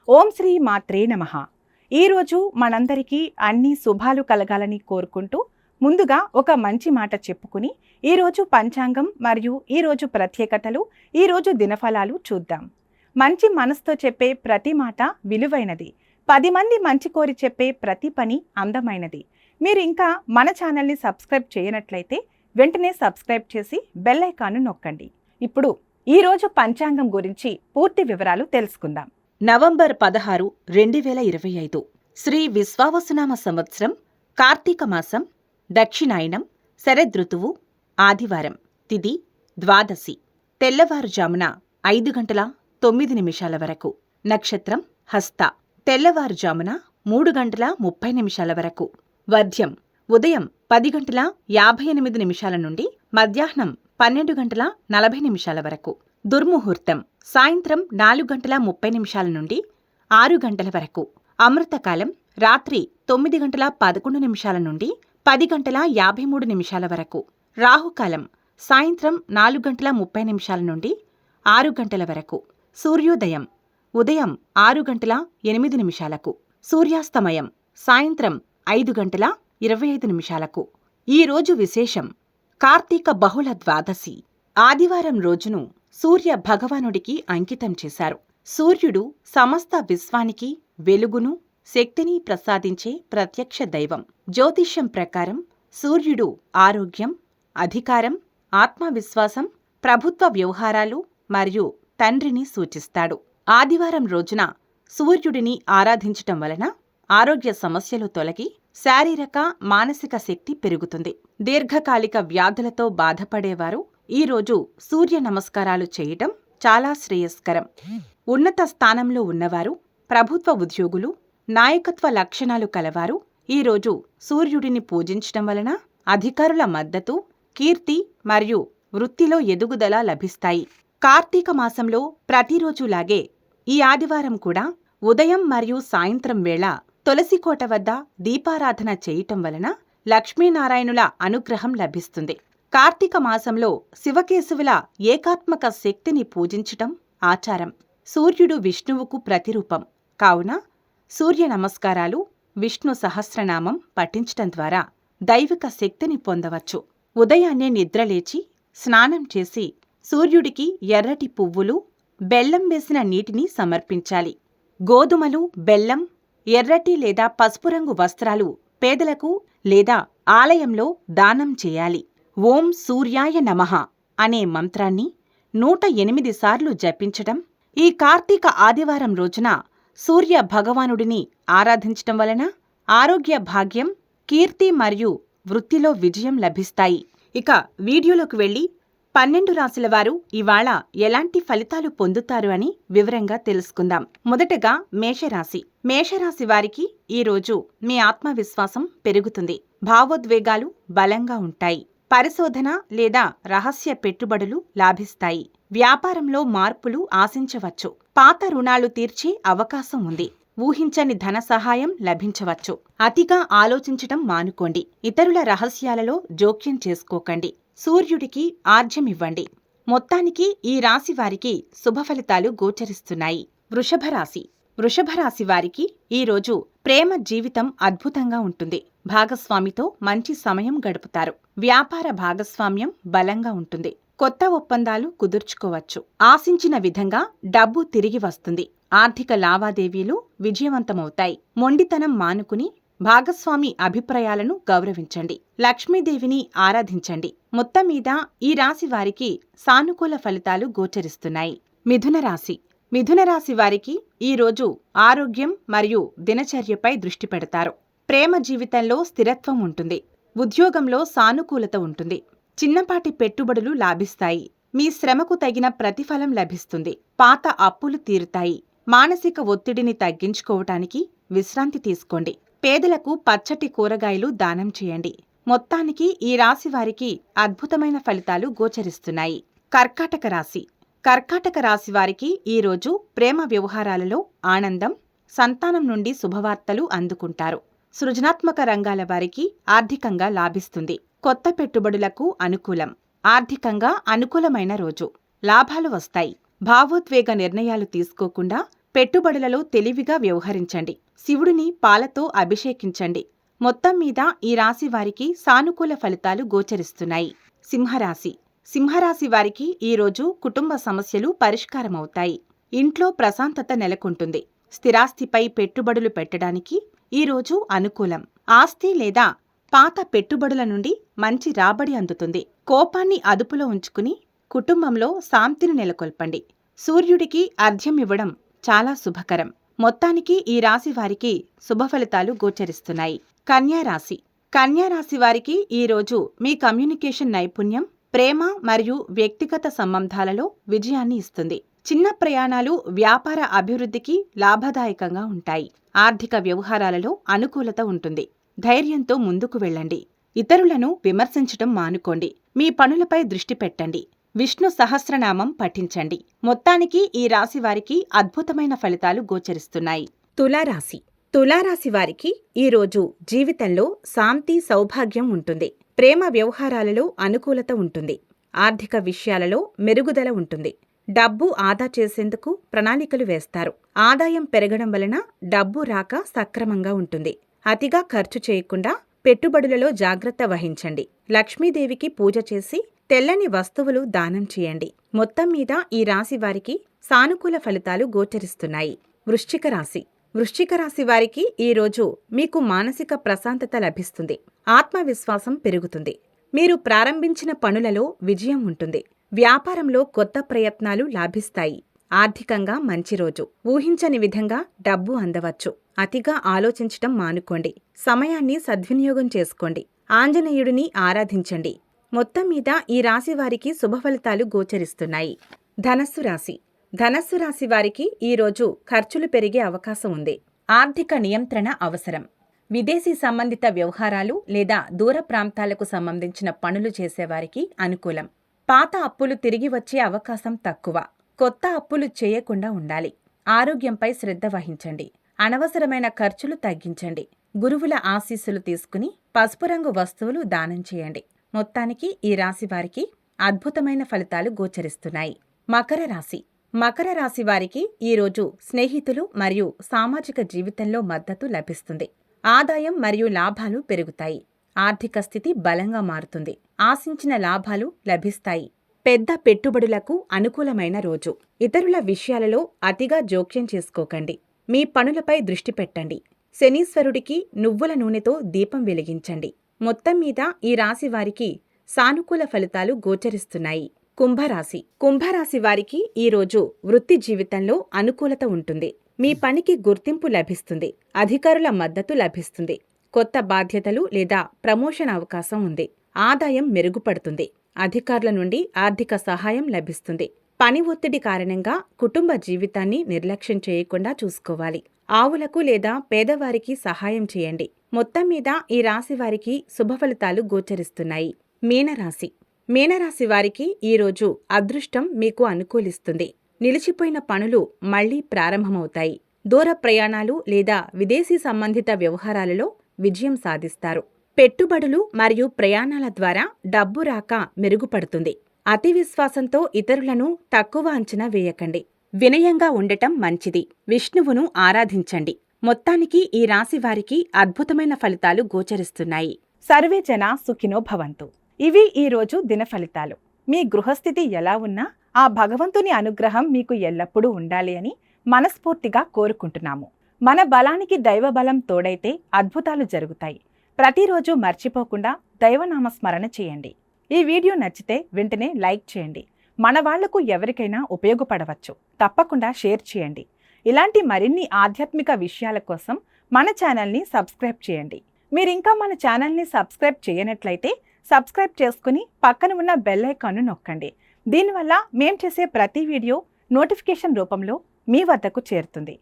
ఓం శ్రీ మాత్రే నమః. ఈరోజు మనందరికీ అన్ని శుభాలు కలగాలని కోరుకుంటూ ముందుగా ఒక మంచి మాట చెప్పుకుని ఈరోజు పంచాంగం మరియు ఈరోజు ప్రత్యేకతలు, ఈరోజు దినఫలాలు చూద్దాం. మంచి మనసుతో చెప్పే ప్రతి మాట విలువైనది. 10 మంది మంచి కోరి చెప్పే ప్రతి పని అందమైనది. మీరు ఇంకా మన ఛానల్ని సబ్స్క్రైబ్ చేయనట్లయితే వెంటనే సబ్స్క్రైబ్ చేసి బెల్ ఐకాన్ను నొక్కండి. ఇప్పుడు ఈరోజు పంచాంగం గురించి పూర్తి వివరాలు తెలుసుకుందాం. నవంబర్ 16, 2025 శ్రీ విశ్వావసునామ సంవత్సరం, కార్తీక మాసం, దక్షిణాయనం, శరదృతువు, ఆదివారం, తిథి ద్వాదశి, తెల్లవారుజామున 5:09 వరకు, నక్షత్రం హస్త, తెల్లవారుజామున 3:30 వరకు, వర్ధ్యం ఉదయం 10:58 నుండి మధ్యాహ్నం 12:40 వరకు, దుర్ముహూర్తం సాయంత్రం 4:30 నుండి 6 గంటల వరకు, అమృతకాలం రాత్రి 9:11 నుండి 10:53 వరకు, రాహుకాలం సాయంత్రం 4:30 నుండి 6 గంటల వరకు, సూర్యోదయం ఉదయం 6:08, సూర్యాస్తమయం సాయంత్రం 5:25. ఈరోజు విశేషం కార్తీక బహుళ ద్వాదశి. ఆదివారం రోజును సూర్య భగవానుడికి అంకితం చేశారు. సూర్యుడు సమస్త విశ్వానికి వెలుగును, శక్తిని ప్రసాదించే ప్రత్యక్ష దైవం. జ్యోతిష్యం ప్రకారం సూర్యుడు ఆరోగ్యం, అధికారం, ఆత్మవిశ్వాసం, ప్రభుత్వ వ్యవహారాలు మరియు తండ్రిని సూచిస్తాడు. ఆదివారం రోజున సూర్యుడిని ఆరాధించటం వలన ఆరోగ్య సమస్యలు తొలగి శారీరక, మానసిక శక్తి పెరుగుతుంది. దీర్ఘకాలిక వ్యాధులతో బాధపడేవారు ఈరోజు సూర్య నమస్కారాలు చేయటం చాలా శ్రేయస్కరం. ఉన్నత స్థానంలో ఉన్నవారు, ప్రభుత్వ ఉద్యోగులు, నాయకత్వ లక్షణాలు కలవారు ఈరోజు సూర్యుడిని పూజించటం వలన అధికారుల మద్దతు, కీర్తి మరియు వృత్తిలో ఎదుగుదల లభిస్తాయి. కార్తీక మాసంలో ప్రతిరోజులాగే ఈ ఆదివారం కూడా ఉదయం మరియు సాయంత్రం వేళ తులసికోట వద్ద దీపారాధన చేయటం వలన లక్ష్మీనారాయణుల అనుగ్రహం లభిస్తుంది. కార్తీక మాసంలో శివకేశవుల ఏకాత్మక శక్తిని పూజించటం ఆచారం. సూర్యుడు విష్ణువుకు ప్రతిరూపం కావున సూర్య నమస్కారాలు, విష్ణు సహస్రనామం పఠించటం ద్వారా దైవిక శక్తిని పొందవచ్చు. ఉదయాన్నే నిద్రలేచి స్నానం చేసి సూర్యుడికి ఎర్రటి పువ్వులు, బెల్లం వేసిన నీటిని సమర్పించాలి. గోధుమలు, బెల్లం, ఎర్రటి లేదా పసుపు రంగు వస్త్రాలు పేదలకు లేదా ఆలయంలో దానం చేయాలి. ఓం సూర్యాయ నమః అనే మంత్రాన్ని 108 సార్లు జపించటం ఈ కార్తీక ఆదివారం రోజున సూర్య భగవానుడిని ఆరాధించటం వలన ఆరోగ్య భాగ్యం, కీర్తి మరియు వృత్తిలో విజయం లభిస్తాయి. ఇక వీడియోలోకి వెళ్ళి 12 రాశుల వారు ఇవాళ ఎలాంటి ఫలితాలు పొందుతారు అని వివరంగా తెలుసుకుందాం. మొదటగా మేషరాశి. మేషరాశి వారికి ఈరోజు మీ ఆత్మవిశ్వాసం పెరుగుతుంది. భావోద్వేగాలు బలంగా ఉంటాయి. పరిశోధన లేదా రహస్య పెట్టుబడులు లాభిస్తాయి. వ్యాపారంలో మార్పులు ఆశించవచ్చు. పాత రుణాలు తీర్చే అవకాశం ఉంది. ఊహించని ధన సహాయం లభించవచ్చు. అతిగా ఆలోచించటం మానుకోండి. ఇతరుల రహస్యాలలో జోక్యం చేసుకోకండి. సూర్యుడికి ఆర్జ్యమివ్వండి. మొత్తానికి ఈ రాశి వారికి శుభ ఫలితాలు గోచరిస్తున్నాయి. వృషభరాశి. వృషభరాశి వారికి ఈరోజు ప్రేమ జీవితం అద్భుతంగా ఉంటుంది. భాగస్వామితో మంచి సమయం గడుపుతారు. వ్యాపార భాగస్వామ్యం బలంగా ఉంటుంది. కొత్త ఒప్పందాలు కుదుర్చుకోవచ్చు. ఆశించిన విధంగా డబ్బు తిరిగి వస్తుంది. ఆర్థిక లావాదేవీలు విజయవంతమవుతాయి. మొండితనం మానుకుని భాగస్వామి అభిప్రాయాలను గౌరవించండి. లక్ష్మీదేవిని ఆరాధించండి. మొత్తం మీద ఈ రాశి వారికి సానుకూల ఫలితాలు గోచరిస్తున్నాయి. మిథున రాశి. మిథున రాశి వారికి ఈరోజు ఆరోగ్యం మరియు దినచర్యపై దృష్టి పెడతారు. ప్రేమ జీవితంలో స్థిరత్వం ఉంటుంది. ఉద్యోగంలో సానుకూలత ఉంటుంది. చిన్నపాటి పెట్టుబడులు లాభిస్తాయి. మీ శ్రమకు తగిన ప్రతిఫలం లభిస్తుంది. పాత అప్పులు తీరుతాయి. మానసిక ఒత్తిడిని తగ్గించుకోవటానికి విశ్రాంతి తీసుకోండి. పేదలకు పచ్చటి కూరగాయలు దానం చేయండి. మొత్తానికి ఈ రాశి వారికి అద్భుతమైన ఫలితాలు గోచరిస్తున్నాయి. కర్కాటక రాశి. కర్కాటక రాశి వారికి ఈరోజు ప్రేమ వ్యవహారాలలో ఆనందం, సంతానం నుండి శుభవార్తలు అందుకుంటారు. సృజనాత్మక రంగాల వారికి ఆర్థికంగా లాభిస్తుంది. కొత్త పెట్టుబడులకు అనుకూలం. ఆర్థికంగా అనుకూలమైన రోజు. లాభాలు వస్తాయి. భావోద్వేగ నిర్ణయాలు తీసుకోకుండా పెట్టుబడులలో తెలివిగా వ్యవహరించండి. శివుడిని పాలతో అభిషేకించండి. మొత్తం మీద ఈ రాశి వారికి సానుకూల ఫలితాలు గోచరిస్తున్నాయి. సింహరాశి. సింహరాశి వారికి ఈరోజు కుటుంబ సమస్యలు పరిష్కారమవుతాయి. ఇంట్లో ప్రశాంతత నెలకొంటుంది. స్థిరాస్తిపై పెట్టుబడులు పెట్టడానికి ఈరోజు అనుకూలం. ఆస్తి లేదా పాత పెట్టుబడుల నుండి మంచి రాబడి అందుతుంది. కోపాన్ని అదుపులో ఉంచుకుని కుటుంబంలో శాంతిని నెలకొల్పండి. సూర్యుడికి అర్ఘ్యం ఇవ్వడం చాలా శుభకరం. మొత్తానికి ఈ రాశి వారికి శుభ ఫలితాలు గోచరిస్తున్నాయి. కన్యారాశి. కన్యారాశి వారికి ఈరోజు మీ కమ్యూనికేషన్ నైపుణ్యం ప్రేమ మరియు వ్యక్తిగత సంబంధాలలో విజయాన్ని ఇస్తుంది. చిన్న ప్రయాణాలు వ్యాపార అభివృద్ధికి లాభదాయకంగా ఉంటాయి. ఆర్థిక వ్యవహారాలలో అనుకూలత ఉంటుంది. ధైర్యంతో ముందుకు వెళ్ళండి. ఇతరులను విమర్శించడం మానుకోండి. మీ పనులపై దృష్టి పెట్టండి. విష్ణు సహస్రనామం పఠించండి. మొత్తానికి ఈ రాశి వారికి అద్భుతమైన ఫలితాలు గోచరిస్తున్నాయి. తులారాశి. తులారాశి వారికి ఈరోజు జీవితంలో శాంతి సౌభాగ్యం ఉంటుంది. ప్రేమ వ్యవహారాలలో అనుకూలత ఉంటుంది. ఆర్థిక విషయాలలో మెరుగుదల ఉంటుంది. డబ్బు ఆదా చేసేందుకు ప్రణాళికలు వేస్తారు. ఆదాయం పెరగడం వలన డబ్బు రాక సక్రమంగా ఉంటుంది. అతిగా ఖర్చు చేయకుండా పెట్టుబడులలో జాగ్రత్త వహించండి. లక్ష్మీదేవికి పూజ చేసి తెల్లని వస్తువులు దానం చేయండి. మొత్తం మీద ఈ రాశి వారికి సానుకూల ఫలితాలు గోచరిస్తున్నాయి. వృశ్చిక రాశి. వృశ్చిక రాశి వారికి ఈరోజు మీకు మానసిక ప్రశాంతత లభిస్తుంది. ఆత్మవిశ్వాసం పెరుగుతుంది. మీరు ప్రారంభించిన పనులలో విజయం ఉంటుంది. వ్యాపారంలో కొత్త ప్రయత్నాలు లాభిస్తాయి. ఆర్థికంగా మంచి రోజు. ఊహించని విధంగా డబ్బు అందవచ్చు. అతిగా ఆలోచించటం మానుకోండి. సమయాన్ని సద్వినియోగం చేసుకోండి. ఆంజనేయుడిని ఆరాధించండి. మొత్తం మీద ఈ రాశి వారికి శుభ ఫలితాలు గోచరిస్తున్నాయి. ధనస్సు రాశి. ధనస్సు రాశి వారికి ఈరోజు ఖర్చులు పెరిగే అవకాశం ఉంది. ఆర్థిక నియంత్రణ అవసరం. విదేశీ సంబంధిత వ్యవహారాలు లేదా దూర ప్రాంతాలకు సంబంధించిన పనులు చేసేవారికి అనుకూలం. పాత అప్పులు తిరిగి వచ్చే అవకాశం తక్కువ. కొత్త అప్పులు చేయకుండా ఉండాలి. ఆరోగ్యంపై శ్రద్ధ వహించండి. అనవసరమైన ఖర్చులు తగ్గించండి. గురువుల ఆశీస్సులు తీసుకుని పసుపు రంగు వస్తువులు దానం చేయండి. మొత్తానికి ఈ రాశి వారికి అద్భుతమైన ఫలితాలు గోచరిస్తున్నాయి. మకర రాశి. మకర రాశి వారికి ఈరోజు స్నేహితులు మరియు సామాజిక జీవితంలో మద్దతు లభిస్తుంది. ఆదాయం మరియు లాభాలు పెరుగుతాయి. ఆర్థిక స్థితి బలంగా మారుతుంది. ఆశించిన లాభాలు లభిస్తాయి. పెద్ద పెట్టుబడులకు అనుకూలమైన రోజు. ఇతరుల విషయాలలో అతిగా జోక్యం చేసుకోకండి. మీ పనులపై దృష్టి పెట్టండి. శనీశ్వరుడికి నువ్వుల నూనెతో దీపం వెలిగించండి. మొత్తం మీద ఈ రాశి వారికి సానుకూల ఫలితాలు గోచరిస్తున్నాయి. కుంభరాశి. కుంభరాశి వారికి ఈరోజు వృత్తి జీవితంలో అనుకూలత ఉంటుంది. మీ పనికి గుర్తింపు లభిస్తుంది. అధికారుల మద్దతు లభిస్తుంది. కొత్త బాధ్యతలు లేదా ప్రమోషన్ అవకాశం ఉంది. ఆదాయం మెరుగుపడుతుంది. అధికారుల నుండి ఆర్థిక సహాయం లభిస్తుంది. పని ఒత్తిడి కారణంగా కుటుంబ జీవితాన్ని నిర్లక్ష్యం చేయకుండా చూసుకోవాలి. ఆవులకు లేదా పేదవారికి సహాయం చేయండి. మొత్తం మీద ఈ రాశి వారికి శుభ ఫలితాలు గోచరిస్తున్నాయి. మీనరాశి. మీనరాశి వారికి ఈరోజు అదృష్టం మీకు అనుకూలిస్తుంది. నిలిచిపోయిన పనులు మళ్లీ ప్రారంభమవుతాయి. దూర ప్రయాణాలు లేదా విదేశీ సంబంధిత వ్యవహారాలలో విజయం సాధిస్తారు. పెట్టుబడులు మరియు ప్రయాణాల ద్వారా డబ్బు రాక మెరుగుపడుతుంది. అతి విశ్వాసంతో ఇతరులను తక్కువ అంచనా వేయకండి. వినయంగా ఉండటం మంచిది. విష్ణువును ఆరాధించండి. మొత్తానికి ఈ రాశి వారికి అద్భుతమైన ఫలితాలు గోచరిస్తున్నాయి. సర్వే జన సుఖినో భవంతు. ఇవి ఈరోజు దిన ఫలితాలు. మీ గృహస్థితి ఎలా ఉన్నా ఆ భగవంతుని అనుగ్రహం మీకు ఎల్లప్పుడూ ఉండాలి అని మనస్ఫూర్తిగా కోరుకుంటున్నాము. మన బలానికి దైవబలం తోడైతే అద్భుతాలు జరుగుతాయి. ప్రతిరోజు మర్చిపోకుండా దైవనామ స్మరణ చేయండి. ఈ వీడియో నచ్చితే వెంటనే లైక్ చేయండి. మన వాళ్లకు ఎవరికైనా ఉపయోగపడవచ్చు. తప్పకుండా షేర్ చేయండి. ఇలాంటి మరిన్ని ఆధ్యాత్మిక విషయాల కోసం మన ఛానల్ని సబ్స్క్రైబ్ చేయండి. మీరింకా మన ఛానల్ని సబ్స్క్రైబ్ చేయనట్లయితే సబ్స్క్రైబ్ చేసుకుని పక్కన ఉన్న బెల్ ఐకాన్ను నొక్కండి. దీనివల్ల మేం చేసే ప్రతి వీడియో నోటిఫికేషన్ రూపంలో మీ వద్దకు చేరుతుంది.